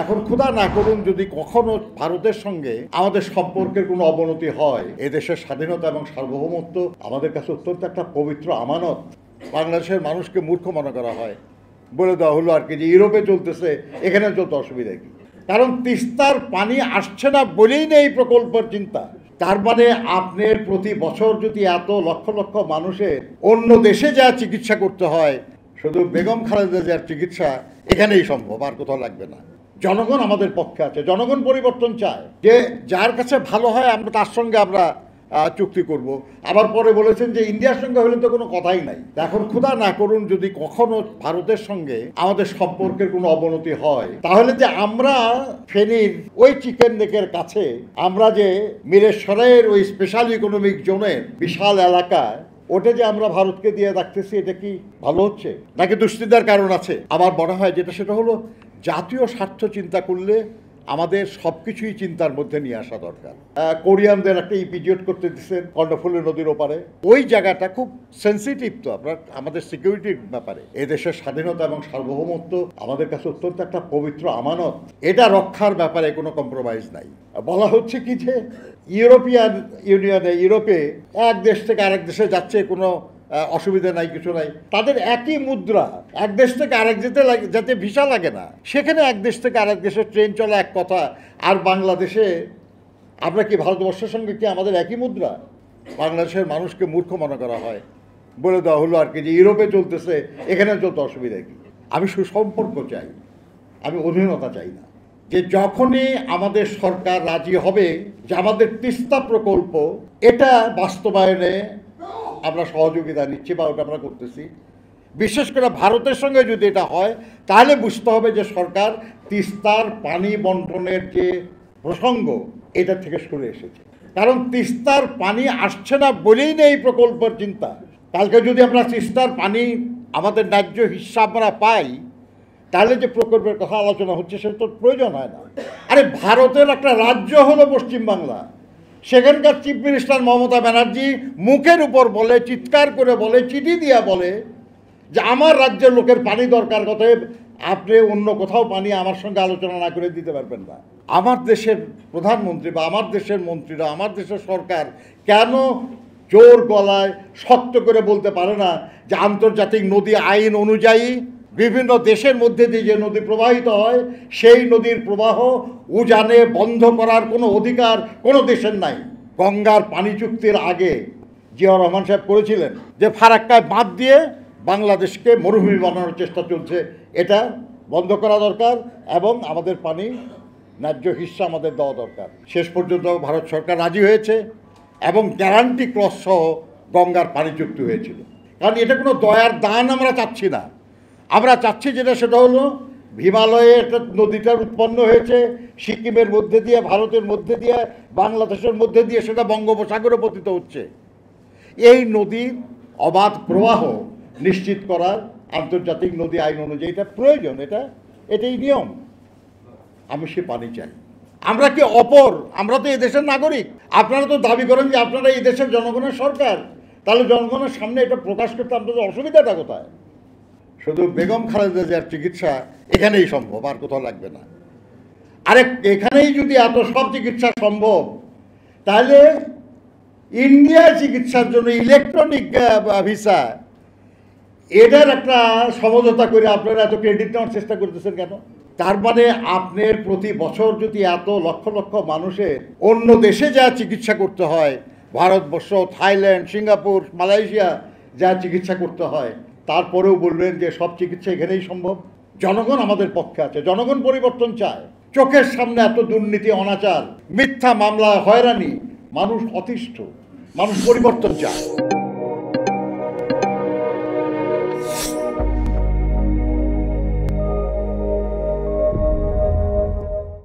এখন খোদা না করুন যদি কখনো ভারতের সঙ্গে আমাদের সম্পর্কের কোনো অবনতি হয়, এদেশের স্বাধীনতা এবং সার্বভৌমত্ব আমাদের কাছে অত্যন্ত একটা পবিত্র আমানত। বাংলাদেশের মানুষকে মূর্খ মনে করা হয়, বলে দেওয়া হলো আর কি যে ইউরোপে চলতেছে, এখানে চলতে অসুবিধা কি? কারণ তিস্তার পানি আসছে না বলেই নেই প্রকল্পের চিন্তা। তার মানে আপনার প্রতি বছর যদি এত লক্ষ লক্ষ মানুষের অন্য দেশে যা চিকিৎসা করতে হয়, শুধু বেগম খালেদা জিয়ার চিকিৎসা এখানেই সম্ভব, আর কোথাও লাগবে না। জনগণ আমাদের পক্ষে আছে, জনগণ পরিবর্তন চায়, যে যার কাছে ভালো হয় আমরা তার সঙ্গে আমরা চুক্তি করব। আবার পরে বলেছেন যে ইন্ডিয়ার সঙ্গে হলে তো কোনো কথাই নাই। এখন খোদা না করুন যদি কখনো ভারতের সঙ্গে আমাদের সম্পর্কের কোনো অবনতি হয়, তাহলে যে আমরা ফেনীর ওই চিকেন নেকের কাছে আমরা যে মিরেশ্বরের ওই স্পেশাল ইকোনমিক জোনের বিশাল এলাকায় ওটা যে আমরা ভারতকে দিয়ে রাখতেছি, এটা কি ভালো হচ্ছে নাকি দুশ্চিন্তার কারণ আছে? আমার মনে হয় যেটা সেটা হলো জাতীয় স্বার্থ চিন্তা করলে আমাদের সব কিছুই চিন্তার মধ্যে নিয়ে আসা দরকার। কোরিয়ানদের একটা ইপিজিওট করতে দিচ্ছেন কর্ণফুলী নদীর ওপারে, ওই জায়গাটা খুব সেন্সিটিভ তো আপনার আমাদের সিকিউরিটির ব্যাপারে। এদেশের স্বাধীনতা এবং সার্বভৌমত্ব আমাদের কাছে অত্যন্ত একটা পবিত্র আমানত, এটা রক্ষার ব্যাপারে কোনো কম্প্রোমাইজ নাই। বলা হচ্ছে কি যে ইউরোপিয়ান ইউনিয়নে, ইউরোপে এক দেশ থেকে আরেক দেশে যাচ্ছে, কোনো অসুবিধা নাই, কিছু নাই। তাদের একই মুদ্রা, এক দেশ থেকে আরেক যাতে ভিসা লাগে না, সেখানে এক দেশ থেকে আরেক দেশে ট্রেন চলে এক কথা। আর বাংলাদেশে আমরা কি ভারতবর্ষের সঙ্গে কি আমাদের একই মুদ্রা? বাংলাদেশের মানুষকে মূর্খ মনে করা হয়, বলে দেওয়া হলো আর কি যে ইউরোপে চলতেছে, এখানে চলতে অসুবিধা কি? আমি সুসম্পর্ক চাই, আমি অধীনতা চাই না। যে যখনই আমাদের সরকার রাজি হবে যে আমাদের তিস্তা প্রকল্প এটা বাস্তবায়নে আমরা সহযোগিতা নিচ্ছি বা ওটা আমরা করতেছি, বিশেষ করে ভারতের সঙ্গে যদি এটা হয়, তাহলে বুঝতে হবে যে সরকার তিস্তার পানি বন্টনের যে প্রসঙ্গ এটা থেকে সরে এসেছে। কারণ তিস্তার পানি আসছে না বলেই নেই প্রকল্পের চিন্তা। কালকে যদি আমরা তিস্তার পানি আমাদের ন্যায্য হিসাব আমরা পাই, তাহলে যে প্রকল্পের কথা আলোচনা হচ্ছে সেটা তো প্রয়োজন হয় না। আরে ভারতের একটা রাজ্য হলো পশ্চিমবাংলা, সেখানকার চিফ মিনিস্টার মমতা ব্যানার্জি মুখের উপর বলে, চিৎকার করে বলে, চিঠি দিয়া বলে যে আমার রাজ্যের লোকের পানি দরকার, কথা আপনি অন্য কোথাও পানি আমার সঙ্গে আলোচনা না করে দিতে পারবেন না। আমার দেশের প্রধানমন্ত্রী বা আমার দেশের মন্ত্রীরা, আমার দেশের সরকার কেন জোর গলায় শক্ত করে বলতে পারে না যে আন্তর্জাতিক নদী আইন অনুযায়ী বিভিন্ন দেশের মধ্যে দিয়ে যে নদী প্রবাহিত হয়, সেই নদীর প্রবাহ উজানে বন্ধ করার কোনো অধিকার কোনো দেশের নাই। গঙ্গার পানি চুক্তির আগে জিয়া রহমান সাহেব করেছিলেন যে ফারাক্কায় বাঁধ দিয়ে বাংলাদেশকে মরুভূমি বানানোর চেষ্টা চলছে, এটা বন্ধ করা দরকার এবং আমাদের পানি ন্যায্য হিস্সা আমাদের দেওয়া দরকার। শেষ পর্যন্ত ভারত সরকার রাজি হয়েছে এবং গ্যারান্টি ক্লজ সহ গঙ্গার পানি চুক্তি হয়েছিল। কারণ এটা কোনো দয়ার দান আমরা চাচ্ছি না, আমরা চাচ্ছি যেটা সেটা হলো হিমালয়ে একটা নদীটার উৎপন্ন হয়েছে, সিকিমের মধ্যে দিয়ে, ভারতের মধ্যে দিয়ে, বাংলাদেশের মধ্যে দিয়ে সেটা বঙ্গোপসাগরে পতিত হচ্ছে। এই নদীর অবাধ প্রবাহ নিশ্চিত করার আন্তর্জাতিক নদী আইন অনুযায়ী এটা প্রয়োজন, এটাই নিয়ম। আমি সে পানি চাই। আমরা কি অপর? আমরা তো এই দেশের নাগরিক। আপনারা তো দাবি করেন যে আপনারা এই দেশের জনগণের সরকার, তাহলে জনগণের সামনে এটা প্রকাশ করতে আপনাদের অসুবিধাটা কোথায়? শুধু বেগম খালেদা জিয়ার চিকিৎসা এখানেই সম্ভব, আর কোথাও লাগবে না। আরে এখানেই যদি এত সব চিকিৎসা সম্ভব, তাহলে ইন্ডিয়ার চিকিৎসার জন্য ইলেকট্রনিক ভিসা, এটার একটা সমঝোতা করে আপনারা এত ক্রেডিট নেওয়ার চেষ্টা করতেছেন কেন? তার মানে আপনার প্রতি বছর যদি এত লক্ষ লক্ষ মানুষের অন্য দেশে যা চিকিৎসা করতে হয়, ভারতবর্ষ, থাইল্যান্ড, সিঙ্গাপুর, মালয়েশিয়া যা চিকিৎসা করতে হয়, তারপরেও বলবেন যে সব চিকিৎসা এখানেই সম্ভব। জনগণ আমাদের পক্ষে আছে, জনগণ পরিবর্তন চায়। চোখের সামনে এত দুর্নীতি, অনাচার, মিথ্যা মামলা, হয়রানি, মানুষ অতিষ্ঠ, মানুষ পরিবর্তন চায়।